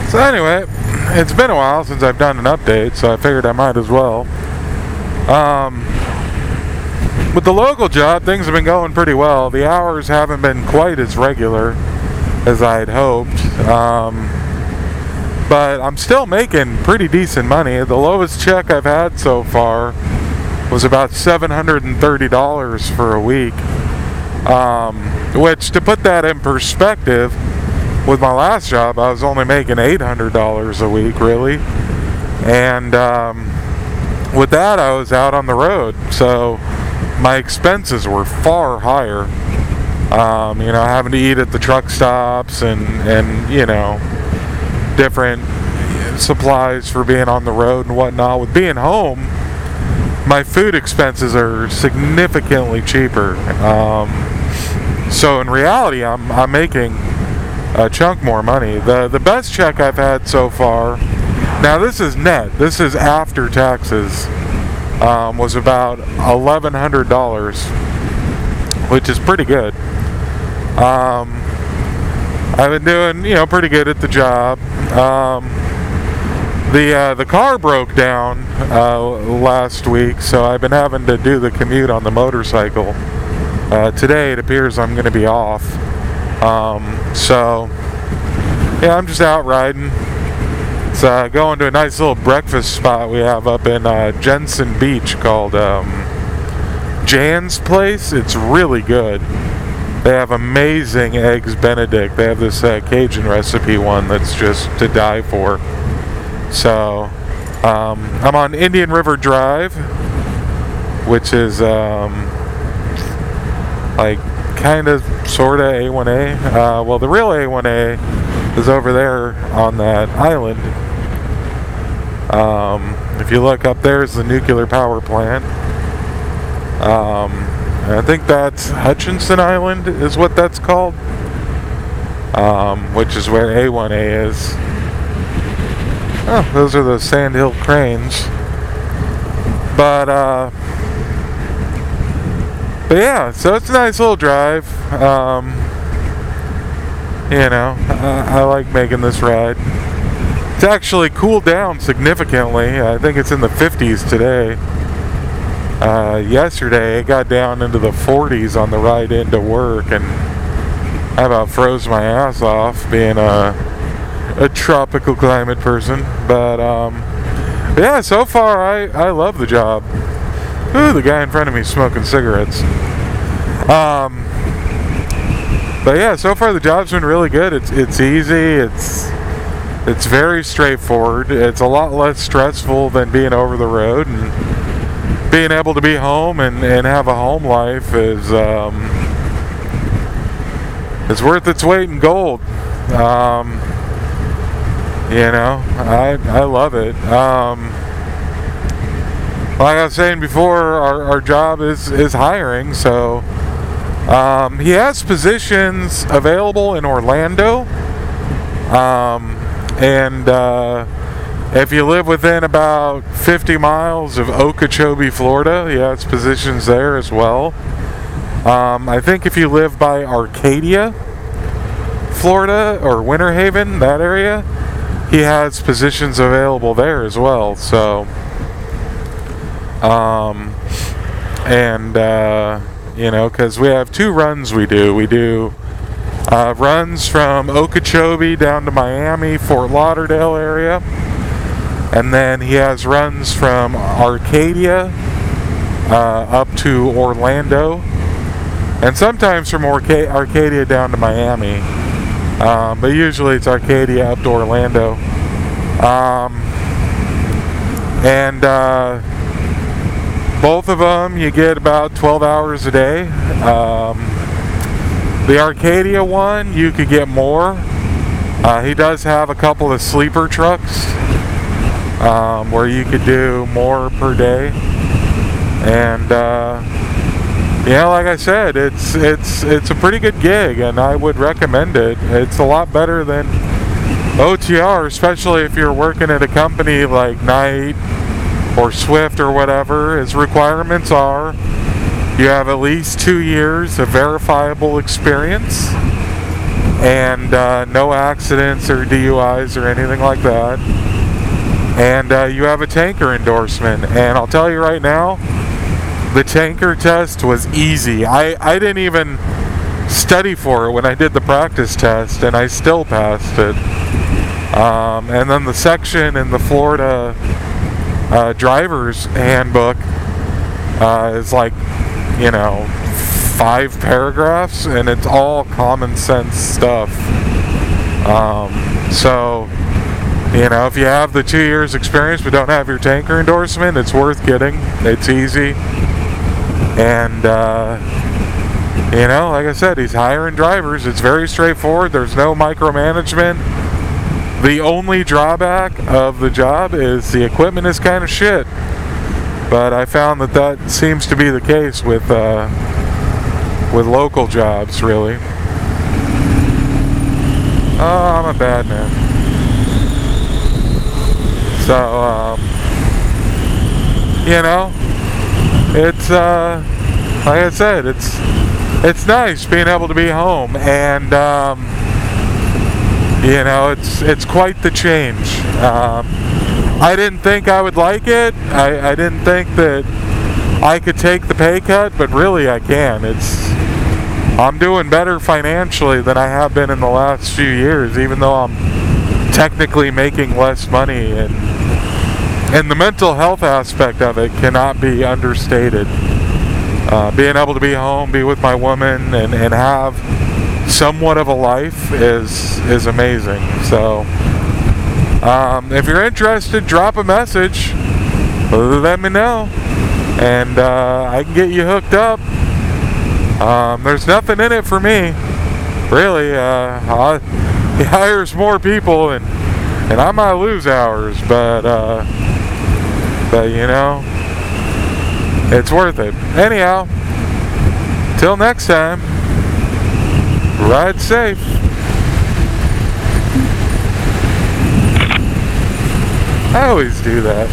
So anyway, it's been a while since I've done an update, so I figured I might as well. With the local job, things have been going pretty well. The hours haven't been quite as regular as I had hoped, but I'm still making pretty decent money. The lowest check I've had so far was about $730 for a week, which, to put that in perspective, with my last job I was only making $800 a week, really, and with that I was out on the road, so my expenses were far higher. Having to eat at the truck stops and different supplies for being on the road and whatnot. With being home, my food expenses are significantly cheaper. So in reality, I'm making a chunk more money. The best check I've had so far, now this is net, this is after taxes, was about $1,100, which is pretty good. I've been doing, pretty good at the job. The car broke down last week, so I've been having to do the commute on the motorcycle. Today it appears I'm going to be off. I'm just out riding. It's going to a nice little breakfast spot we have up in Jensen Beach called Jan's Place. It's really good. They have amazing eggs Benedict. They have this Cajun recipe one that's just to die for. So I'm on Indian River Drive, which is kind of sort of A1A. Well, the real A1A is over there on that island. If you look up, there's the nuclear power plant. I think that's Hutchinson Island is what that's called, which is where A1A is. Oh, those are the Sandhill Cranes. But yeah, so it's a nice little drive. I like making this ride. It's actually cooled down significantly. I think it's in the 50s today. Yesterday it got down into the 40s on the ride into work, and I about froze my ass off being a tropical climate person. But yeah, so far I love the job. Ooh, the guy in front of me smoking cigarettes. But yeah, so far the job's been really good. It's easy. It's very straightforward. It's a lot less stressful than being over the road, and being able to be home and have a home life is worth its weight in gold. I love it. Like I was saying before, our job is hiring, so he has positions available in Orlando, and if you live within about 50 miles of Okeechobee, Florida, he has positions there as well. I think if you live by Arcadia, Florida, or Winter Haven, that area, he has positions available there as well. So, because we have two runs we do. We do runs from Okeechobee down to Miami, Fort Lauderdale area. And then he has runs from Arcadia up to Orlando. And sometimes from Arcadia down to Miami. But usually it's Arcadia up to Orlando. Both of them you get about 12 hours a day. The Arcadia one you could get more. He does have a couple of sleeper trucks where you could do more per day. And like I said, it's a pretty good gig, and I would recommend it. It's a lot better than OTR, especially if you're working at a company like Knight or Swift or whatever. His requirements are you have at least 2 years of verifiable experience, and no accidents or DUIs or anything like that. And you have a tanker endorsement. And I'll tell you right now, the tanker test was easy. I didn't even study for it when I did the practice test, and I still passed it. And then the section in the Florida driver's handbook is like, 5 paragraphs, and it's all common sense stuff. So, if you have the 2 years experience but don't have your tanker endorsement, it's worth getting. It's easy. And, like I said, he's hiring drivers. It's very straightforward. There's no micromanagement. The only drawback of the job is the equipment is kind of shit. But I found that seems to be the case with local jobs, really. Oh, I'm a bad man. So, it's like I said, it's nice being able to be home, and it's quite the change. I didn't think I would like it. I didn't think that I could take the pay cut, but really I can. I'm doing better financially than I have been in the last few years, even though I'm technically making less money, and the mental health aspect of it cannot be understated. Being able to be home, be with my woman, and have somewhat of a life is amazing. So if you're interested, drop a message, let me know, and I can get you hooked up. There's nothing in it for me, really. He hires more people, and I might lose hours, but it's worth it. Anyhow, till next time, ride safe. I always do that.